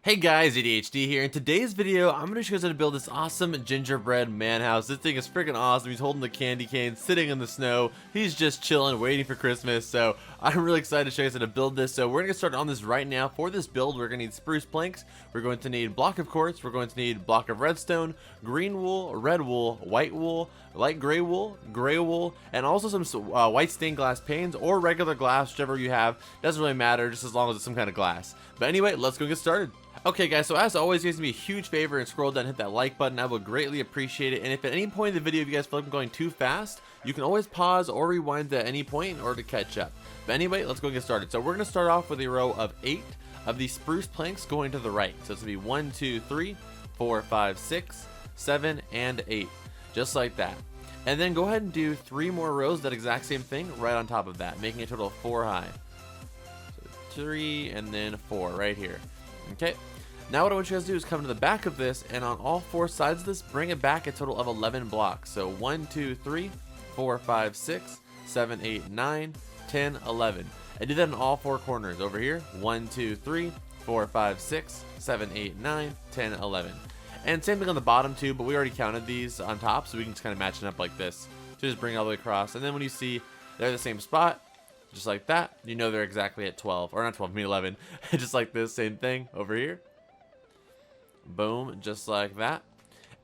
Hey guys, ADHD here. In today's video, I'm going to show you guys how to build this awesome gingerbread man house. This thing is freaking awesome. He's holding the candy cane, sitting in the snow. He's just chilling, waiting for Christmas. So I'm really excited to show you guys how to build this. So we're going to get started on this right now. For this build, we're going to need spruce planks. We're going to need block of quartz. We're going to need block of redstone, green wool, red wool, white wool, light gray wool, and also some white stained glass panes or regular glass, whichever you have. Doesn't really matter, just as long as it's some kind of glass. But anyway, let's go get started. Okay guys, so as always, you guys do me a huge favor and scroll down and hit that like button. I would greatly appreciate it. And if at any point in the video you guys feel like I'm going too fast, you can always pause or rewind at any point in order to catch up. But anyway, let's go and get started. So we're going to start off with a row of 8 of these spruce planks going to the right. So it's going to be 1, 2, 3, 4, 5, 6, 7, and 8. Just like that. And then go ahead and do 3 more rows, that exact same thing, right on top of that, making a total of 4 high. So 3 and then 4 right here. Okay, now what I want you guys to do is come to the back of this, and on all 4 sides of this, bring it back a total of 11 blocks. So 1, 2, 3, 4, 5, 6, 7, 8, 9, 10, 11. And do that in all 4 corners over here. 1, 2, 3, 4, 5, 6, 7, 8, 9, 10, 11. And same thing on the bottom too, but we already counted these on top, so we can just kind of match it up like this. So just bring it all the way across, and then when you see they're the same spot, just like that, you know they're exactly at 12, or not 12, I mean 11. Just like this, same thing over here. Boom, just like that.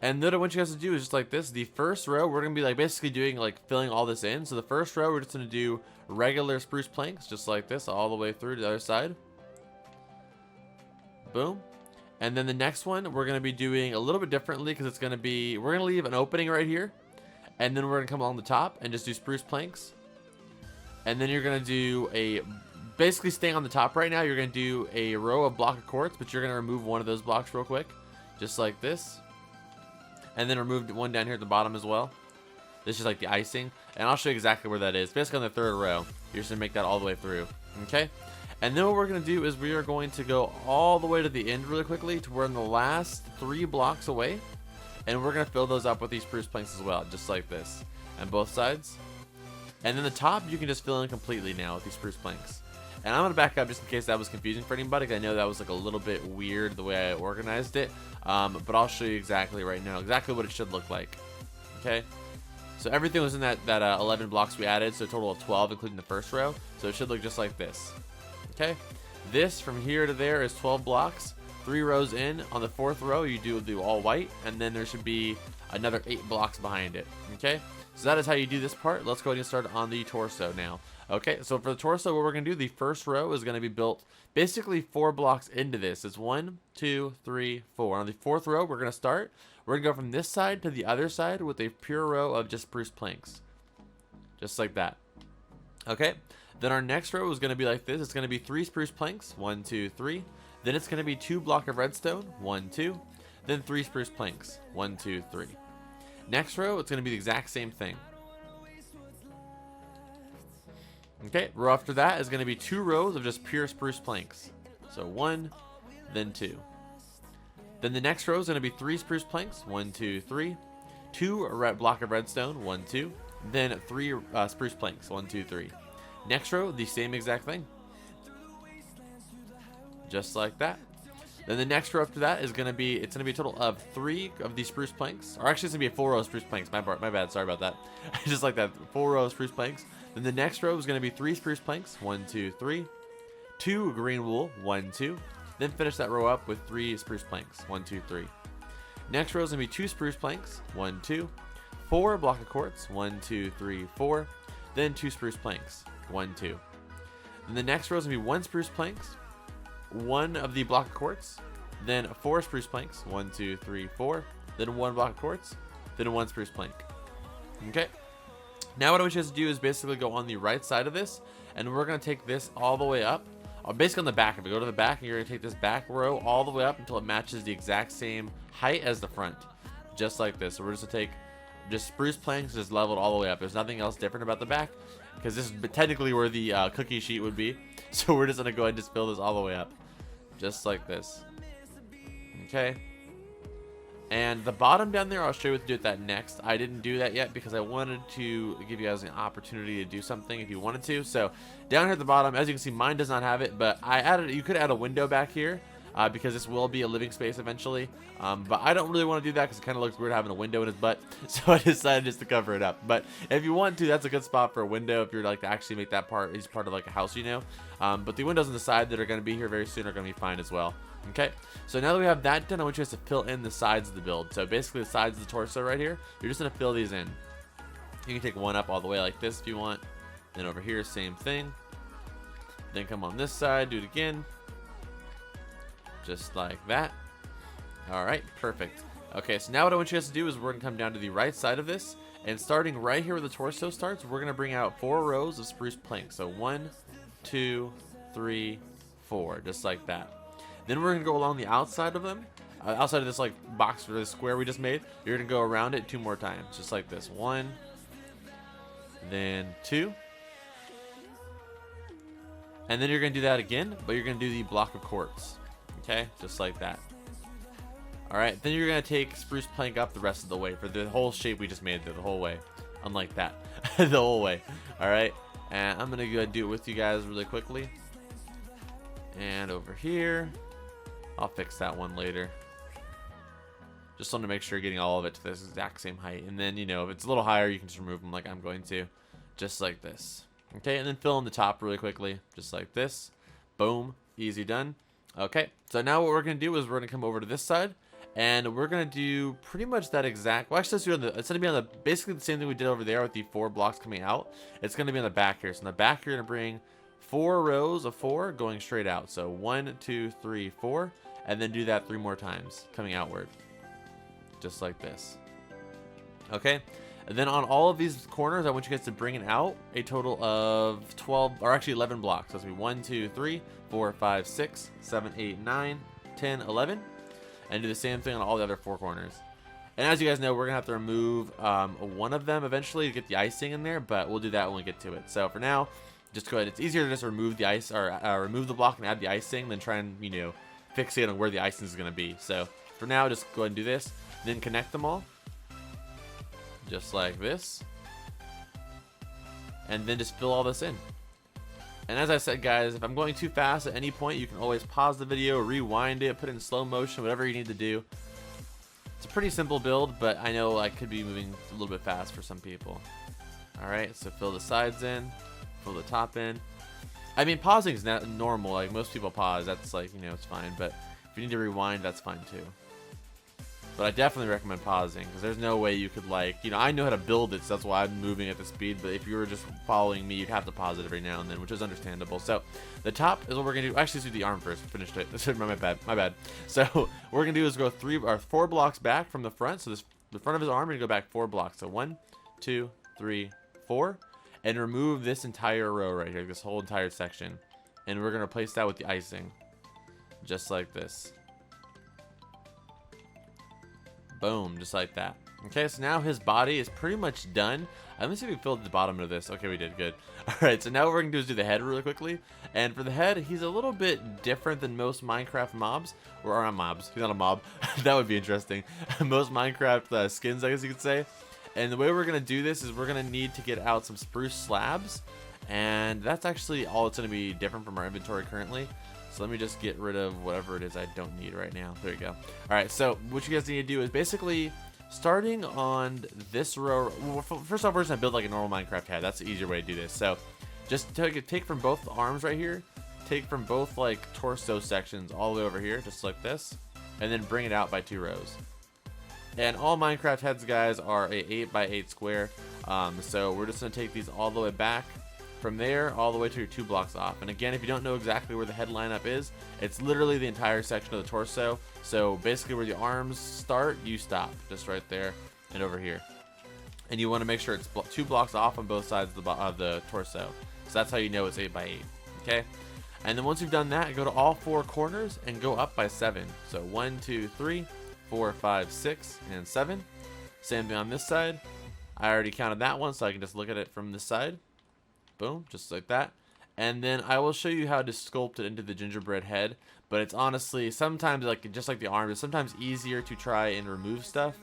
And then what I want you guys to do is just like this. The first row, we're gonna be like basically doing like filling all this in. So the first row, we're just gonna do regular spruce planks, just like this, all the way through to the other side. Boom. And then the next one, we're gonna be doing a little bit differently because it's gonna be, we're gonna leave an opening right here, and then we're gonna come along the top and just do spruce planks. And then you're gonna do a, basically staying on the top right now, you're gonna do a row of block of quartz, but you're gonna remove one of those blocks real quick, just like this. And then remove one down here at the bottom as well. This is like the icing, and I'll show you exactly where that is. Basically on the 3rd row, you're just gonna make that all the way through. Okay. And then what we're gonna do is we are going to go all the way to the end really quickly to where in the last 3 blocks away, and we're gonna fill those up with these spruce planks as well, just like this, on both sides. And then the top you can just fill in completely now with these spruce planks. And I'm gonna back up just in case that was confusing for anybody, because I know that was like a little bit weird the way I organized it. But I'll show you exactly right now, exactly what it should look like. Okay. So everything was in that 11 blocks we added, so a total of 12, including the first row. So it should look just like this. Okay. This from here to there is 12 blocks. 3 rows in. On the 4th row, you do all white, and then there should be another 8 blocks behind it. Okay. So that is how you do this part. Let's go ahead and start on the torso now. Okay, so for the torso, what we're going to do, the first row is going to be built basically 4 blocks into this. It's 1, 2, 3, 4. On the 4th row, we're going to start. We're going to go from this side to the other side with a pure row of just spruce planks. Just like that. Okay, then our next row is going to be like this. It's going to be 3 spruce planks. 1, 2, 3. Then it's going to be 2 block of redstone. 1, 2. Then 3 spruce planks. 1, 2, 3. Next row, it's going to be the exact same thing. Okay, row after that is going to be 2 rows of just pure spruce planks. So 1, then 2. Then the next row is going to be 3 spruce planks. 1, 2, 3. 2 red block of redstone. 1, 2. Then 3 spruce planks. 1, 2, 3. Next row, the same exact thing. Just like that. Then the next row after that is going to be, it's going to be a total of 3 of these spruce planks. Or actually, it's going to be a 4 row of spruce planks. My bad. Sorry about that. Just like that. 4 row of spruce planks. Then the next row is going to be 3 spruce planks. 1, 2, 3. 2 green wool. 1, 2. Then finish that row up with 3 spruce planks. 1, 2, 3. Next row is going to be 2 spruce planks. 1, 2. 4 block of quartz. 1, 2, 3, 4. Then 2 spruce planks. 1, 2. Then the next row is going to be 1 spruce planks. 1 of the block of quartz, then 4 spruce planks. 1, 2, 3, 4. Then 1 block of quartz, then 1 spruce plank. Okay. Now what I want you guys to do is basically go on the right side of this, and we're going to take this all the way up. Basically on the back. If you go to the back, you're going to take this back row all the way up until it matches the exact same height as the front. Just like this. So we're just going to take just spruce planks, just leveled all the way up. There's nothing else different about the back, because this is technically where the cookie sheet would be. So we're just going to go ahead and just fill this all the way up. Just like this. Okay. And the bottom down there, I'll show you what to do with that next. I didn't do that yet because I wanted to give you guys an opportunity to do something if you wanted to. So down here at the bottom, as you can see, mine does not have it, but I added, you could add a window back here. because this will be a living space eventually. But I don't really want to do that because it kind of looks weird having a window in his butt. So I decided just to cover it up. But if you want to, that's a good spot for a window if you're like to actually make that part. He's part of like a house, you know. But the windows on the side that are going to be here very soon are going to be fine as well. Okay, so now that we have that done, I want you guys to fill in the sides of the build. So basically the sides of the torso right here, you're just going to fill these in. You can take one up all the way like this if you want. Then over here, same thing. Then come on this side, do it again. Just like that. Alright, perfect. Okay, so now what I want you guys to do is we're going to come down to the right side of this. And starting right here where the torso starts, we're going to bring out 4 rows of spruce planks. So 1, 2, 3, 4, just like that. Then we're going to go along the outside of them. Outside of this like box or this square we just made, you're going to go around it 2 more times. Just like this. 1, then 2. And then you're going to do that again, but you're going to do the block of quartz. Okay, just like that. Alright, then you're going to take spruce plank up the rest of the way for the whole shape we just made there, the whole way. Unlike that. The whole way. Alright, and I'm going to go ahead and do it with you guys really quickly. And over here, I'll fix that one later. Just want to make sure you're getting all of it to this exact same height. And then, you know, if it's a little higher, you can just remove them like I'm going to. Just like this. Okay, and then fill in the top really quickly. Just like this. Boom. Easy done. Okay, so now what we're going to do is we're going to come over to this side. And we're going to do pretty much that exact... Well, actually, let's do it's going to be on the... Basically the same thing we did over there with the 4 blocks coming out. It's going to be on the back here. So on the back, you're going to bring 4 rows of 4 going straight out. So 1, 2, 3, 4. And then do that 3 more times coming outward. Just like this. Okay, and then on all of these corners I want you guys to bring it out a total of 12 or actually 11 blocks. So it's gonna be 1, 2, 3, 4, 5, 6, 7, 8, 9, 10, 11, and do the same thing on all the other 4 corners. And as you guys know, we're gonna have to remove one of them eventually to get the icing in there, but we'll do that when we get to it. So for now, just go ahead. It's easier to just remove the ice or remove the block and add the icing than try and, you know, fixate on where the icing is gonna be. So for now, just go ahead and do this. Then connect them all. Just like this. And then just fill all this in. And as I said, guys, if I'm going too fast at any point, you can always pause the video, rewind it, put it in slow motion, whatever you need to do. It's a pretty simple build, but I know I could be moving a little bit fast for some people. Alright, so fill the sides in, fill the top in. I mean, pausing is not normal. Like, most people pause. That's like, you know, it's fine. But if you need to rewind, that's fine too. But I definitely recommend pausing, because there's no way you could, like, you know, I know how to build it, so that's why I'm moving at the speed, but if you were just following me, you'd have to pause it every now and then, which is understandable. So the top is what we're going to do. Actually, let's do the arm first. Finished it. my bad. So what we're going to do is go 4 blocks back from the front. So the front of his arm, we're going to go back 4 blocks. So 1, 2, 3, 4, and remove this entire row right here, this whole entire section. And we're going to replace that with the icing, just like this. Boom, just like that. Okay, so now his body is pretty much done. Let me see if we filled the bottom of this. Okay, we did. Good. Alright, so now what we're going to do is do the head really quickly. And for the head, he's a little bit different than most Minecraft mobs. Or not mobs. He's not a mob. That would be interesting. Most Minecraft skins, I guess you could say. And the way we're going to do this is we're going to need to get out some spruce slabs. And that's actually all that's going to be different from our inventory currently. So let me just get rid of whatever it is I don't need right now. There you go. Alright, so what you guys need to do is basically starting on this row. Well, first off, we're just going to build like a normal Minecraft head. That's the easier way to do this. So just take from both arms right here. Take from both like torso sections all the way over here, just like this. And then bring it out by 2 rows. And all Minecraft heads, guys, are a 8x8 square. So we're just going to take these all the way back. From there, all the way to your 2 blocks off. And again, if you don't know exactly where the head lineup is, it's literally the entire section of the torso. So basically where the arms start, you stop. Just right there and over here. And you want to make sure it's 2 blocks off on both sides of the torso. So that's how you know it's 8x8. Okay? And then once you've done that, go to all 4 corners and go up by 7. So 1, 2, 3, 4, 5, 6, and 7. Same thing on this side. I already counted that one, so I can just look at it from this side. Boom, just like that. And then I will show you how to sculpt it into the gingerbread head. But it's honestly, sometimes, like just like the arm, it's sometimes easier to try and remove stuff.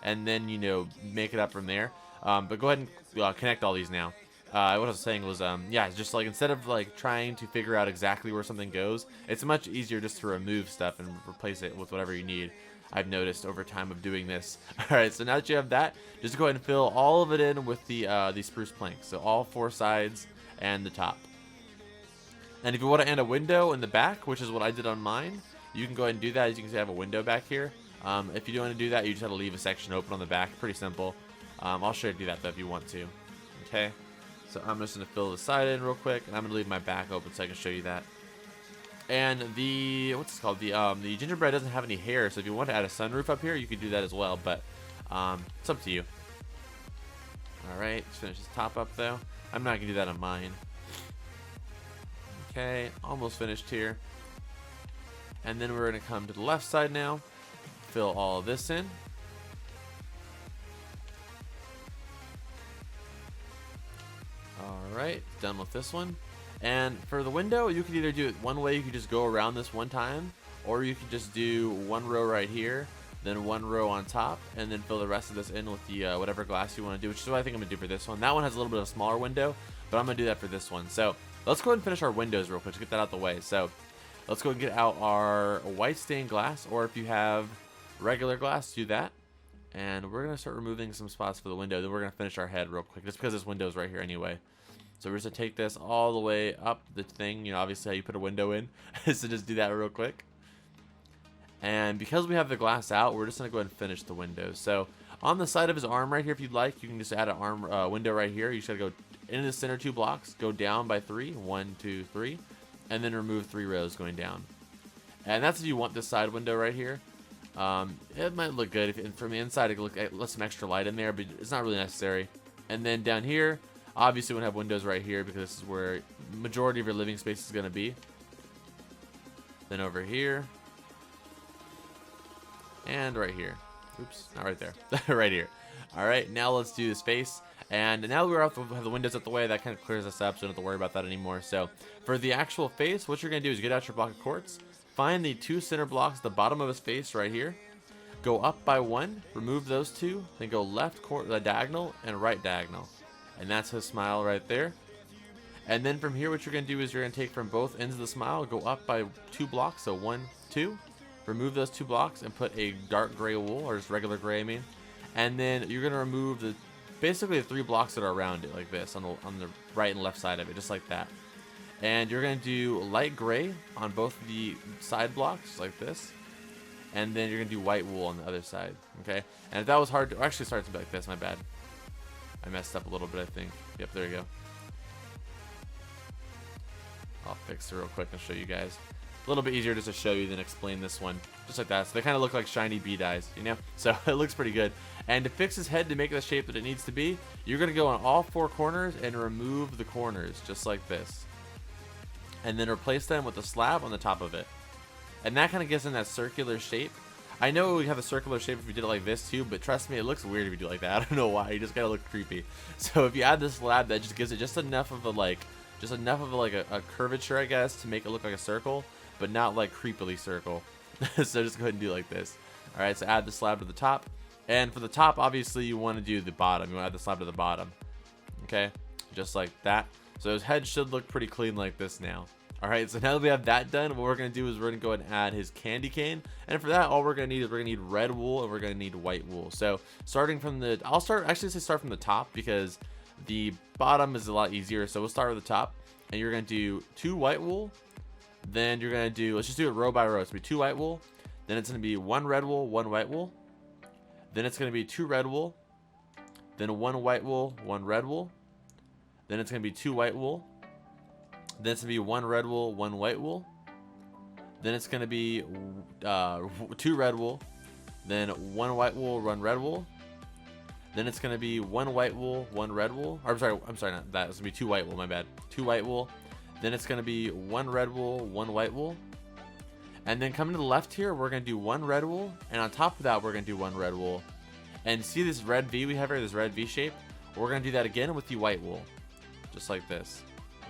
And then, you know, make it up from there. But go ahead and connect all these now. what I was saying was, yeah, just like instead of like trying to figure out exactly where something goes, it's much easier just to remove stuff and replace it with whatever you need. I've noticed over time of doing this. All right, so now that you have that, just go ahead and fill all of it in with the spruce planks. So all 4 sides and the top. And if you want to add a window in the back, which is what I did on mine, you can go ahead and do that. As you can see, I have a window back here. If you don't want to do that, you just have to leave a section open on the back. Pretty simple. I'll show you how to do that though if you want to. Okay. So I'm just going to fill the side in real quick, and I'm going to leave my back open so I can show you that. And the, what's it called? The gingerbread doesn't have any hair, so if you want to add a sunroof up here, you could do that as well, but it's up to you. Alright, let's finish this top up though. I'm not going to do that on mine. Okay, almost finished here. And then we're going to come to the left side now. Fill all of this in. Alright, done with this one. And for the window, you could either do it one way, you could just go around this one time, or you could just do 1 row right here, then 1 row on top, and then fill the rest of this in with the whatever glass you want to do, which is what I think I'm going to do for this one. That one has a little bit of a smaller window, but I'm going to do that for this one. So let's go ahead and finish our windows real quick to get that out the way. So let's go and get out our white stained glass, or if you have regular glass, do that. And we're going to start removing some spots for the window. Then we're going to finish our head real quick, just because this window is right here anyway. So we're just going to take this all the way up the thing, you know, obviously how you put a window in. So just do that real quick. And because we have the glass out, we're just going to go ahead and finish the windows. So on the side of his arm right here, if you'd like, you can just add an arm window right here. You just got to go into the center 2 blocks, go down by 3, 1, 2, 3, and then remove 3 rows going down. And that's if you want this side window right here. It might look good if from the inside it could let some extra light in there, but it's not really necessary. And then down here, obviously we have windows right here because this is where the majority of your living space is going to be. Then over here. And right here. Oops, not right there. Right here. Alright, now let's do this face. And now that we have the windows out the way, that kind of clears us up, so we don't have to worry about that anymore. So for the actual face, what you're going to do is get out your block of quartz. Find the 2 center blocks at the bottom of his face right here. Go up by 1, remove those 2, then go left diagonal and right diagonal. And that's his smile right there. And then from here, what you're going to do is you're going to take from both ends of the smile, go up by 2 blocks, so 1, 2. Remove those 2 blocks and put a dark gray wool, or just regular gray, I mean. And then you're going to remove basically the 3 blocks that are around it, like this, on the right and left side of it, just like that. And you're going to do light gray on both the side blocks, like this. And then you're going to do white wool on the other side, okay? And if that was hard to, actually sorry, it's like this, my bad. I messed up a little bit, I think. Yep, there you go. I'll fix it real quick and show you guys. A little bit easier just to show you than explain this one. Just like that. So they kind of look like shiny bead eyes, you know? So it looks pretty good. And to fix his head to make it the shape that it needs to be, you're going to go on all 4 corners and remove the corners, just like this. And then replace them with a slab on the top of it. And that kind of gives them that circular shape. I know we have a circular shape if we did it like this too, but trust me, it looks weird if you do it like that. I don't know why. You just gotta look creepy. So if you add this slab, that just gives it just enough of a curvature, I guess, to make it look like a circle, but not like creepily circle. So just go ahead and do it like this. All right, so add the slab to the top, and for the top, obviously you want to do the bottom. You want to add the slab to the bottom. Okay, just like that. So his head should look pretty clean like this now. Alright, so now that we have that done, what we're going to do is we're going to go ahead and add his candy cane. And for that, all we're going to need is we're going to need red wool and we're going to need white wool. So starting from the, start from the top because the bottom is a lot easier. So we'll start with the top, and you're going to do 2 white wool. Then you're going to do, let's just do it row by row. It's going to be 2 white wool. Then it's going to be 1 red wool, 1 white wool. Then it's going to be 2 red wool. Then 1 white wool, 1 red wool. Then it's going to be 2 white wool. Then it's going to be 1 red wool, 1 white wool. Then it's going to be 2 red wool. Then 1 white wool, 1 red wool. Then it's going to be 1 white wool, 1 red wool. Or, I'm sorry, not that. It's going to be 2 white wool, my bad. 2 white wool. Then it's going to be 1 red wool, 1 white wool. And then coming to the left here, we're going to do 1 red wool. And on top of that, we're going to do 1 red wool. And see this red V we have here, this red V shape? We're going to do that again with the white wool. Just like this.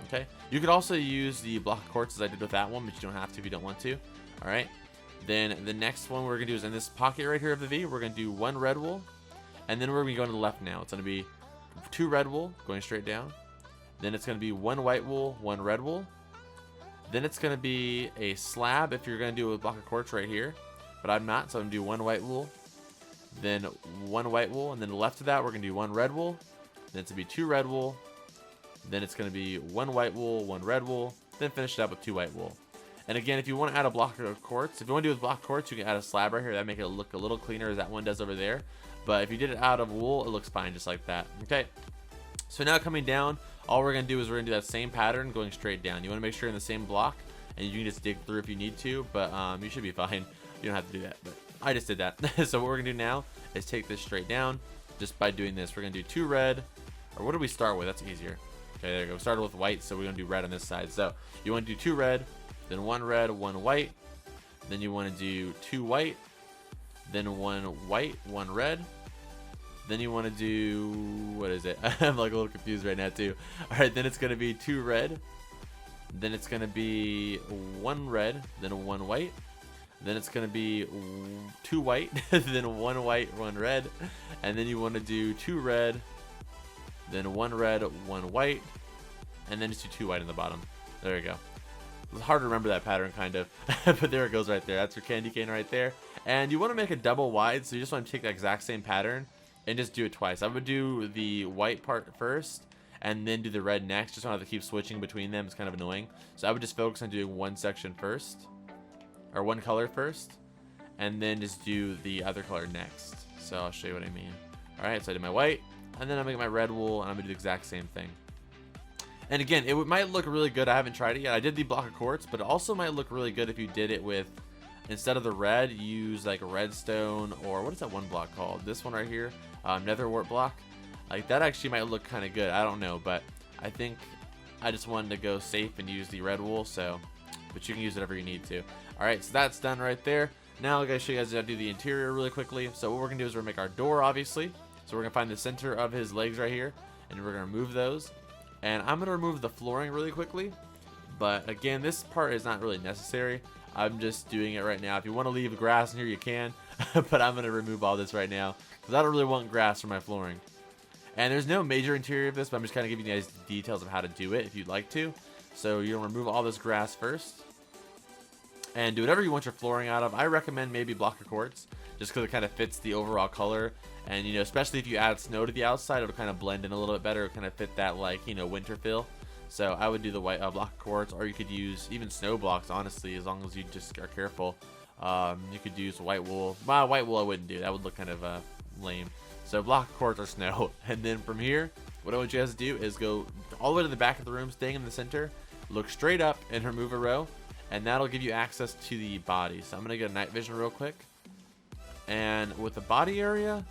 Okay, you could also use the block of quartz as I did with that one, but you don't have to if you don't want to. All right, then the next one we're gonna do is in this pocket right here of the V, we're gonna do 1 red wool, and then we're gonna go to the left now. It's gonna be 2 red wool going straight down, Then it's going to be 1 white wool, 1 red wool. Then it's going to be a slab if you're going to do it with a block of quartz right here. But I'm not, so I'm going to do 1 white wool. Then 1 white wool. And then left of that, we're going to do 1 red wool. Then it's going to be 2 red wool. Then it's going to be 1 white wool, 1 red wool. Then finish it up with 2 white wool. And again, if you want to add a block of quartz, if you want to do it with block of quartz, you can add a slab right here. That make it look a little cleaner as that one does over there. But if you did it out of wool, it looks fine just like that. Okay. So now coming down, all we're going to do is we're going to do that same pattern going straight down. You want to make sure you're in the same block, and you can just dig through if you need to, but you should be fine. You don't have to do that, but I just did that. So what we're going to do now is take this straight down just by doing this. We're going to do 2 red, or what do we start with? That's easier. Okay, there you go. We started with white, so we're going to do red on this side. So you want to do 2 red, then 1 red, 1 white. Then you want to do 2 white, then 1 white, 1 red. Then you want to do, what is it? I'm like a little confused right now too. All right, then it's going to be 2 red. Then it's going to be 1 red, then 1 white. Then it's going to be 2 white, then 1 white, 1 red. And then you want to do 2 red, then 1 red, 1 white. And then just do 2 white in the bottom. There you go. It's hard to remember that pattern kind of, but there it goes right there. That's your candy cane right there. And you want to make it double wide, so you just want to take the exact same pattern and just do it twice. I would do the white part first and then do the red next. Just don't have to keep switching between them. It's kind of annoying. So I would just focus on doing one section first, or one color first, and then just do the other color next. So I'll show you what I mean. All right, so I did my white, and then I'm making my red wool, and I'm gonna do the exact same thing. And again, it might look really good. I haven't tried it yet. I did the block of quartz, but it also might look really good if you did it with, instead of the red, use like a redstone, or what is that one block called? This one right here, nether wart block. Like that actually might look kind of good. I don't know, but I think I just wanted to go safe and use the red wool. So, but you can use whatever you need to. All right, so that's done right there. Now I'm gonna show you guys how to do the interior really quickly. So what we're gonna do is we're gonna make our door, obviously. So we're gonna find the center of his legs right here, and we're gonna remove those. And I'm gonna remove the flooring really quickly. But again, this part is not really necessary. I'm just doing it right now. If you want to leave grass in here, you can. But I'm gonna remove all this right now because I don't really want grass for my flooring. And there's no major interior of this, but I'm just kind of giving you guys the details of how to do it if you'd like to. So you'll remove all this grass first. And do whatever you want your flooring out of. I recommend maybe block of quartz, just because it kind of fits the overall color. And, you know, especially if you add snow to the outside, it'll kind of blend in a little bit better. It'll kind of fit that, like, you know, winter feel. So I would do the white block of quartz, or you could use even snow blocks, honestly, as long as you just are careful. You could use white wool. Well, white wool I wouldn't do. That would look kind of lame. So block of quartz or snow. And then from here, what I want you guys to do is go all the way to the back of the room, staying in the center, look straight up and remove a row. And that'll give you access to the body. So I'm going to get a night vision real quick. And with the body area,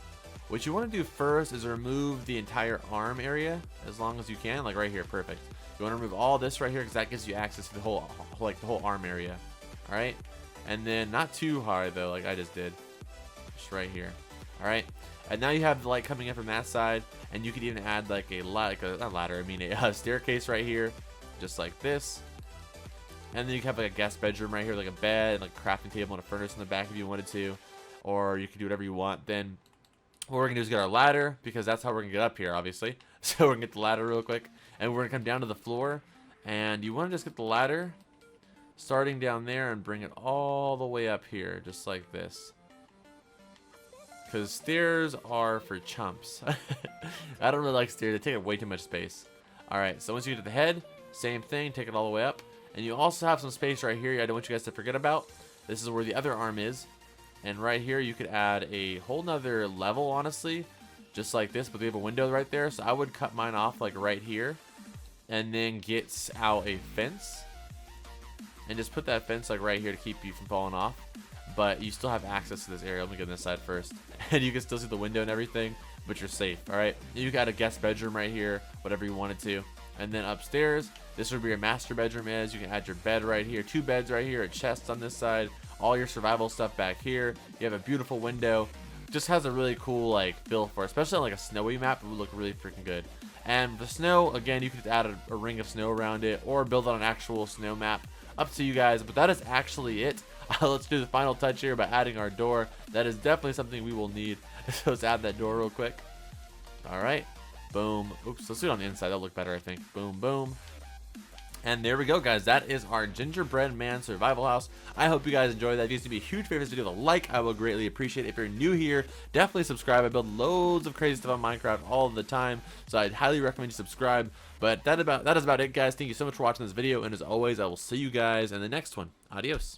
what you want to do first is remove the entire arm area as long as you can. Like right here, perfect. You want to remove all this right here because that gives you access to the whole, like the whole arm area. All right. And then not too hard though, like I just did. Just right here. All right. And now you have the light coming in from that side. And you could even add like a staircase right here. Just like this. And then you can have like a guest bedroom right here, like a bed, like a crafting table and a furnace in the back if you wanted to. Or you can do whatever you want. Then what we're going to do is get our ladder, because that's how we're going to get up here, obviously. So we're going to get the ladder real quick. And we're going to come down to the floor. And you want to just get the ladder starting down there and bring it all the way up here, just like this. Because stairs are for chumps. I don't really like stairs. They take up way too much space. Alright, so once you get to the head, same thing. Take it all the way up. And you also have some space right here I don't want you guys to forget about. This is where the other arm is. And right here you could add a whole nother level, honestly. Just like this, but we have a window right there. So I would cut mine off like right here. And then get out a fence. And just put that fence like right here to keep you from falling off. But you still have access to this area. Let me get on this side first. And you can still see the window and everything. But you're safe, alright? You got a guest bedroom right here. Whatever you wanted to. And then upstairs, this would be your master bedroom is. You can add your bed right here, 2 beds right here, a chest on this side, all your survival stuff back here. You have a beautiful window. Just has a really cool like feel for it, especially on like a snowy map. It would look really freaking good. And the snow, again, you could add a ring of snow around it or build on an actual snow map. Up to you guys, but that is actually it. Let's do the final touch here by adding our door. That is definitely something we will need. So let's add that door real quick. All right. Boom. Oops, let's do it on the inside. That'll look better, I think. Boom, boom. And there we go, guys. That is our gingerbread man survival house. I hope you guys enjoyed that. If you guys do me a huge favor, this video, a like, I will greatly appreciate it. If you're new here, definitely subscribe. I build loads of crazy stuff on Minecraft all the time, so I'd highly recommend you subscribe. But that is about it, guys. Thank you so much for watching this video, and as always, I will see you guys in the next one. Adios.